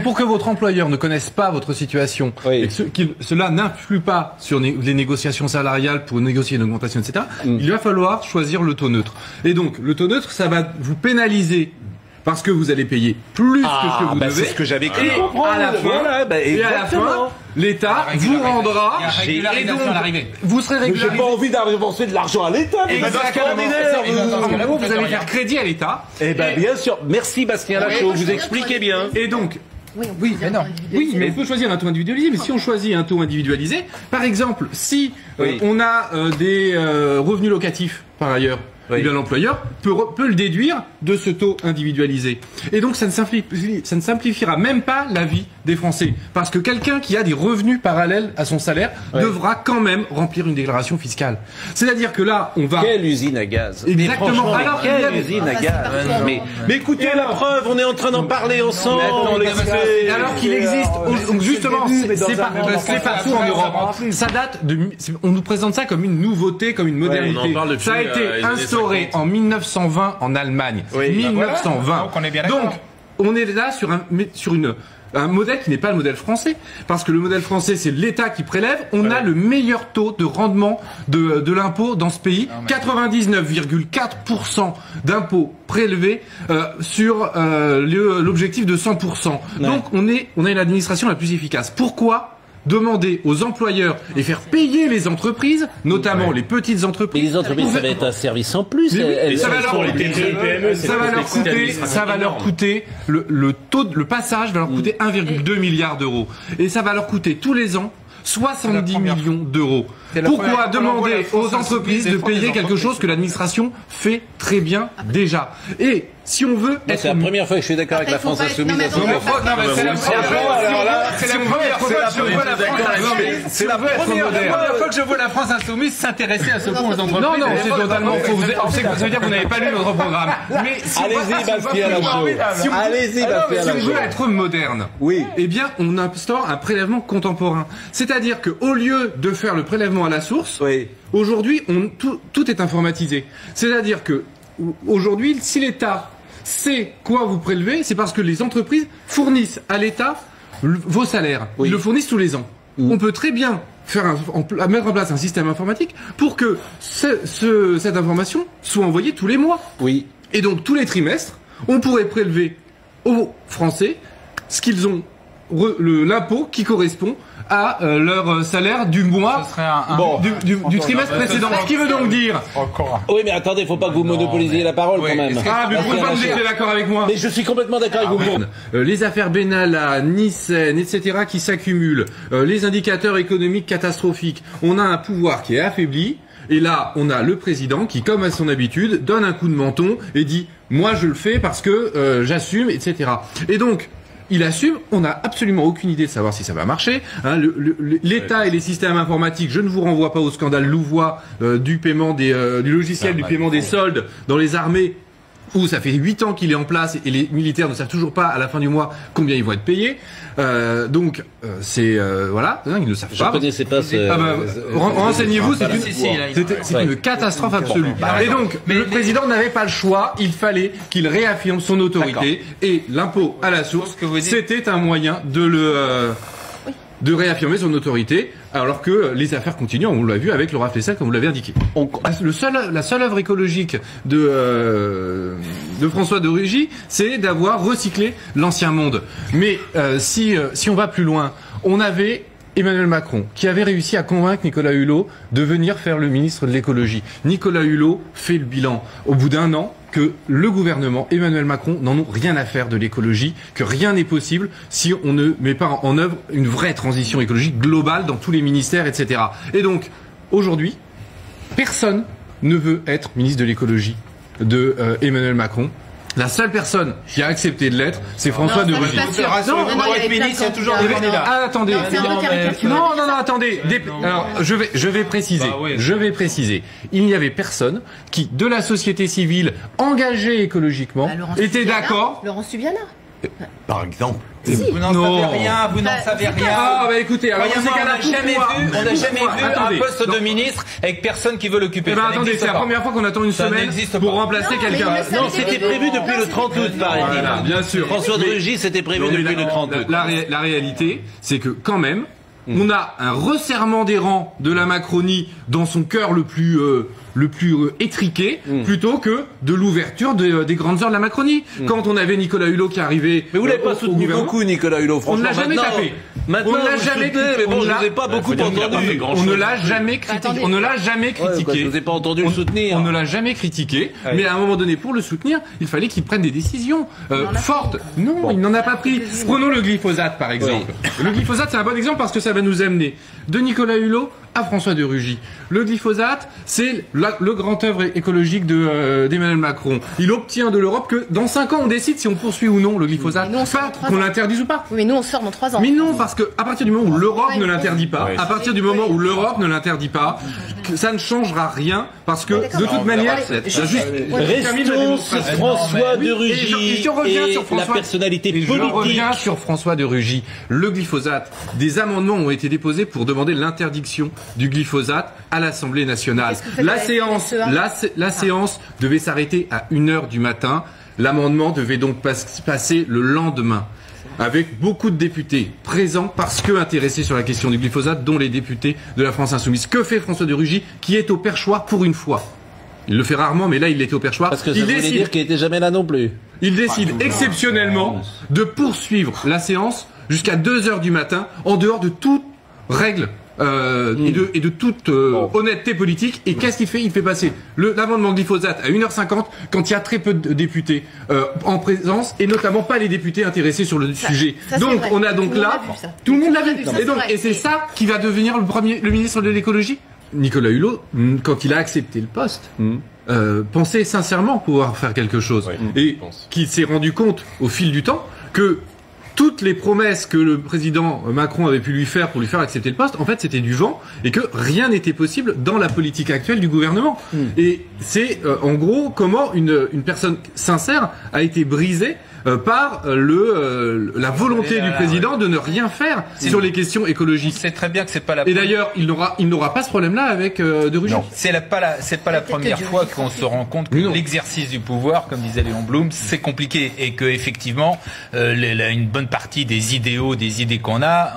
Pour que votre employeur ne connaisse pas votre situation et que cela n'influe pas sur les négociations salariales pour négocier une augmentation, etc., il va falloir choisir le taux neutre. Et donc, le taux neutre, ça va vous pénaliser parce que vous allez payer plus que ce que vous devez. C'est ce que j'avais cru. Et à la fin, l'État vous rendra et donc vous serez régularisé. J'ai pas envie d'avancer de l'argent à l'État. Exactement. Vous allez faire crédit à l'État. Eh ben bien sûr. Merci Bastien Lachaud. Vous expliquez bien. Et donc. Oui, mais non. Oui, mais on peut choisir un taux individualisé. Mais si on choisit un taux individualisé, par exemple, si on a des revenus locatifs par ailleurs, eh bien l'employeur peut le déduire de ce taux individualisé. Et donc ça ne simplifiera même pas la vie des Français. Parce que quelqu'un qui a des revenus parallèles à son salaire devra quand même remplir une déclaration fiscale. C'est-à-dire que là, on va... Quelle usine à gaz. Exactement. Alors, quelle usine à gaz. Mais écoutez la preuve, on est en train d'en parler ensemble. Alors qu'il existe... Donc justement, c'est partout en Europe. Ça date de... On nous présente ça comme une nouveauté, comme une modernité. Ça a été instauré en 1920 en Allemagne. 1920. Donc, on est là sur un modèle qui n'est pas le modèle français, parce que le modèle français, c'est l'État qui prélève. On a le meilleur taux de rendement de l'impôt dans ce pays, 99,4% d'impôts prélevés sur l'objectif de 100%. Donc, on a une administration la plus efficace. Pourquoi demander aux employeurs et faire payer les entreprises, notamment les petites entreprises. Et les entreprises, ça va être un service en plus. Ça va leur coûter le passage va leur coûter 1,2 milliard d'euros. Et ça va leur coûter tous les ans 70 millions d'euros. Pourquoi demander aux entreprises de payer quelque chose que l'administration fait très bien déjà? Et si on veut c'est la première fois que je suis d'accord avec la France Insoumise. C'est la première fois que je vois la France Insoumise s'intéresser à ce point aux entreprises. Non, c'est totalement faux. Ça veut dire que vous n'avez pas lu notre programme. Mais allez-y, Bastien Lachaud. Si on veut être moderne, eh bien, on instaure un prélèvement contemporain. C'est-à-dire qu'au lieu de faire le prélèvement à la source, aujourd'hui, tout est informatisé. C'est-à-dire que aujourd'hui, si l'État sait quoi vous prélevez, c'est parce que les entreprises fournissent à l'État vos salaires. Ils le fournissent tous les ans. On peut très bien mettre en place un système informatique pour que cette information soit envoyée tous les mois. Et donc, tous les trimestres, on pourrait prélever aux Français ce qu'ils ont, l'impôt qui correspond à leur salaire du mois, du trimestre précédent. Ce qui veut donc dire... Oui, mais attendez, faut pas que vous monopolisiez la parole quand même. Mais pourquoi vous êtes d'accord avec moi? Mais je suis complètement d'accord avec vous. Les affaires Benalla, Nissen, etc. qui s'accumulent, les indicateurs économiques catastrophiques. On a un pouvoir qui est affaibli. Et là, on a le président qui, comme à son habitude, donne un coup de menton et dit « Moi, je le fais parce que j'assume, etc. » Et donc... il assume, on n'a absolument aucune idée de savoir si ça va marcher. L'État et les systèmes informatiques, je ne vous renvoie pas au scandale Louvois du logiciel du paiement des soldes dans les armées, où ça fait 8 ans qu'il est en place et les militaires ne savent toujours pas à la fin du mois combien ils vont être payés. Donc voilà, ils ne savent pas. Je connaissais pas renseignez-vous, c'est une catastrophe absolue. Et donc le président n'avait pas le choix, il fallait qu'il réaffirme son autorité et l'impôt à la source, c'était un moyen de réaffirmer son autorité, alors que les affaires continuent, on l'a vu avec Laura Flessel, comme vous l'avez indiqué. La seule œuvre écologique de François de Rugy, c'est d'avoir recyclé l'ancien monde. Mais si on va plus loin, on avait Emmanuel Macron, qui avait réussi à convaincre Nicolas Hulot de venir faire le ministre de l'écologie. Nicolas Hulot fait le bilan au bout d'un an que le gouvernement, Emmanuel Macron, n'en ont rien à faire de l'écologie, que rien n'est possible si on ne met pas en œuvre une vraie transition écologique globale dans tous les ministères, etc. Et donc, aujourd'hui, personne ne veut être ministre de l'écologie de Emmanuel Macron. La seule personne qui a accepté de l'être, c'est François de Rugy. Attendez. Non, attendez. Alors, je vais préciser. Je vais préciser. Il n'y avait personne qui, de la société civile engagée écologiquement, était d'accord. Laurence Tubiana. Par exemple. Vous n'en savez rien, vous n'en savez rien. Ah, bah écoutez, alors on n'a jamais vu un poste de ministre avec personne qui veut l'occuper. Eh ben attendez, c'est la première fois qu'on attend une semaine pour remplacer quelqu'un. Non, c'était prévu depuis le 30 août, paraît-il. Bien sûr. François de Rugy, c'était prévu depuis le 30 août. La réalité, c'est que quand même, on a un resserrement des rangs de la Macronie dans son cœur le plus étriqué, plutôt que de l'ouverture des grandes heures de la Macronie. Quand on avait Nicolas Hulot qui arrivait... Mais vous l'avez pas soutenu beaucoup, Nicolas Hulot, franchement. On ne l'a jamais tapé. Maintenant, on l'a jamais critiqué, mais bon, je vous ai pas beaucoup entendu. On ne l'a jamais critiqué. On ne l'a jamais critiqué. Je vous ai pas entendu le soutenir. On ne l'a jamais critiqué. Mais à un moment donné, pour le soutenir, il fallait qu'il prenne des décisions fortes. Non, il n'en a pas pris. Prenons le glyphosate, par exemple. Le glyphosate, c'est un bon exemple parce que ça va nous amener de Nicolas Hulot à François de Rugy. Le glyphosate, c'est le grand œuvre écologique d'Emmanuel Macron. Il obtient de l'Europe que dans 5 ans, on décide si on poursuit ou non le glyphosate. Pas qu'on l'interdise ou pas. Oui, mais nous, on sort dans 3 ans. Mais non, parce que à partir du moment où l'Europe ne l'interdit pas, à partir du moment où l'Europe ne l'interdit pas, ça ne changera rien, parce que de toute manière, restons sur François de Rugy et la personnalité politique. Je reviens sur François de Rugy. Le glyphosate, des amendements ont été déposés pour demander l'interdiction du glyphosate à l'Assemblée nationale. La séance devait s'arrêter à 1h du matin. L'amendement devait donc passer le lendemain, avec beaucoup de députés présents parce que intéressés sur la question du glyphosate, dont les députés de la France Insoumise. Que fait François de Rugy, qui est au perchoir pour une fois? Il le fait rarement, mais là, il était au perchoir. Parce que ça voulait dire qu'il n'était jamais là non plus. Il décide exceptionnellement de poursuivre la séance jusqu'à 2h du matin, en dehors de toute règle et de toute honnêteté politique. Et qu'est-ce qu'il fait? Il fait passer l'amendement glyphosate à 1h50 quand il y a très peu de députés en présence, et notamment pas les députés intéressés sur le sujet. Donc on a donc là, tout le monde l'a vu. Et c'est ça qui va devenir le ministre de l'écologie. Nicolas Hulot, quand il a accepté le poste, pensait sincèrement pouvoir faire quelque chose, et qui s'est rendu compte au fil du temps que toutes les promesses que le président Macron avait pu lui faire pour lui faire accepter le poste, en fait, c'était du vent, et que rien n'était possible dans la politique actuelle du gouvernement. Et c'est, en gros, comment une personne sincère a été brisée par la volonté du président de ne rien faire sur les questions écologiques. C'est très bien que c'est pas la. Et d'ailleurs, il n'aura pas ce problème-là avec de Rugy. C'est pas la première fois qu'on se rend compte que l'exercice du pouvoir, comme disait Léon Blum, c'est compliqué, et que effectivement, une bonne partie des idées qu'on a,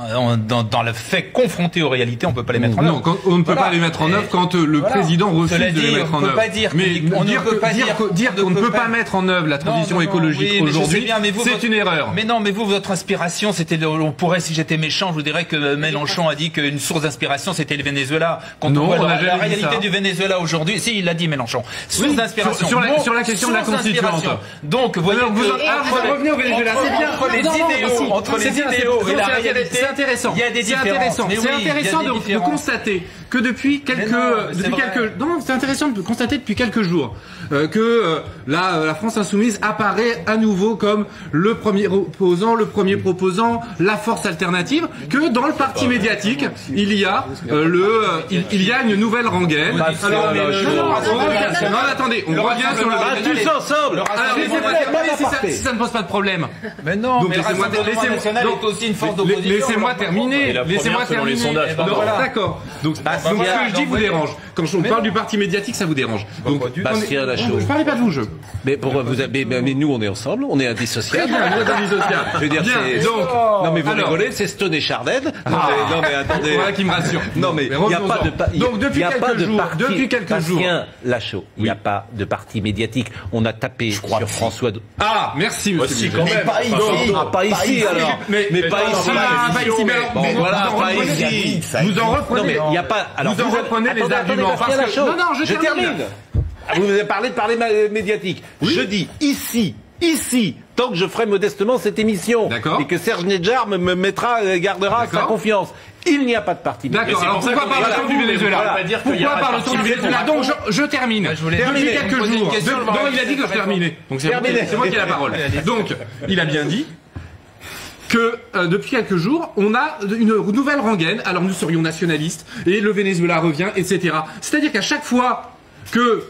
dans le fait confronté aux réalités, on peut pas les mettre en œuvre. Non, on ne peut pas les mettre en œuvre quand le président refuse de les mettre en œuvre. Mais dire qu'on ne peut pas mettre en œuvre la transition écologique aujourd'hui, c'est une erreur. Mais non, mais votre inspiration, c'était, on pourrait, si j'étais méchant, je vous dirais que Mélenchon a dit qu'une source d'inspiration, c'était le Venezuela. Quand on voit la réalité du Venezuela aujourd'hui, si, il l'a dit, Mélenchon. Source d'inspiration. Sur la question de la constituante. Donc, vous voyez, vous revenez au Venezuela, c'est bien. Entre les idéaux et la réalité, c'est intéressant. Il y a des différences. C'est intéressant de constater que depuis c'est intéressant de constater depuis quelques jours que la France Insoumise apparaît à nouveau comme le premier proposant, la force alternative, que dans le parti médiatique, il y a une nouvelle rengaine. Alors, non, attendez, on revient sur le... Tous ensemble. Alors, si ça ne pose pas de problème. Mais non, mais le Rassemblement national est aussi une force d'opposition. Laissez-moi terminer. D'accord. Donc, ce que je dis vous dérange. Quand on parle du parti médiatique, ça vous dérange. Donc, Bastien Lachaud. Je parlais pas de vous, Mais pourquoi mais nous, on est ensemble, on est indissociables. Je veux dire, non, mais vous rigolez, c'est Stone et Chardin. Non, mais attendez. Voilà qui me rassure. Non, mais il n'y a pas de Donc, depuis quelques jours. Bastien Lachaud, il n'y a pas de parti médiatique. On a tapé sur François. Ah, merci, monsieur. Quand même. Pas ici, alors. Mais pas ici. Bon, voilà, pas ici. Vous en reprenez. Non, mais il n'y a pas. Vous en reprenez les arguments. Non, je termine. Vous avez parlé de parler médiatique. Je dis ici, tant que je ferai modestement cette émission, et que Serge Nedjar gardera sa confiance. Il n'y a pas de parti. D'accord, alors pourquoi par le temps du Venezuela? Pourquoi par le temps du Venezuela? Donc je termine. Depuis quelques jours. Non, il a dit que je terminais. Donc c'est moi qui ai la parole. Donc, il a bien dit que depuis quelques jours, on a une nouvelle rengaine. Alors nous serions nationalistes, et le Venezuela revient, etc. C'est-à-dire qu'à chaque fois que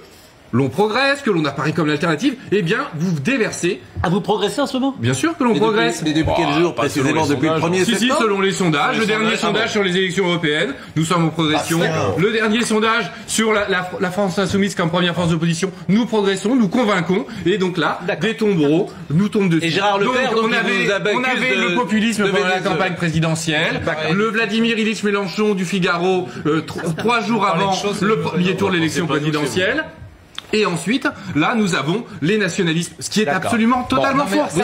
l'on progresse, que l'on apparaît comme l'alternative, eh bien, vous déversez. Ah, vous progressez en ce moment? Bien sûr que l'on progresse. Mais depuis quel jour précisément? Depuis le 1er septembre? Si, selon les sondages. Le dernier sondage sur les élections européennes, nous sommes en progression. Le dernier sondage sur la France insoumise comme première force d'opposition, nous progressons, nous convainquons. Et donc là, des tombereaux nous tombent dessus. Et Gérard Leclerc, on avait le populisme pendant la campagne présidentielle. Le Vladimir Ilyich Mélenchon du Figaro, 3 jours avant le premier tour de l'élection présidentielle. Et ensuite, là, nous avons les nationalistes, ce qui est absolument totalement faux.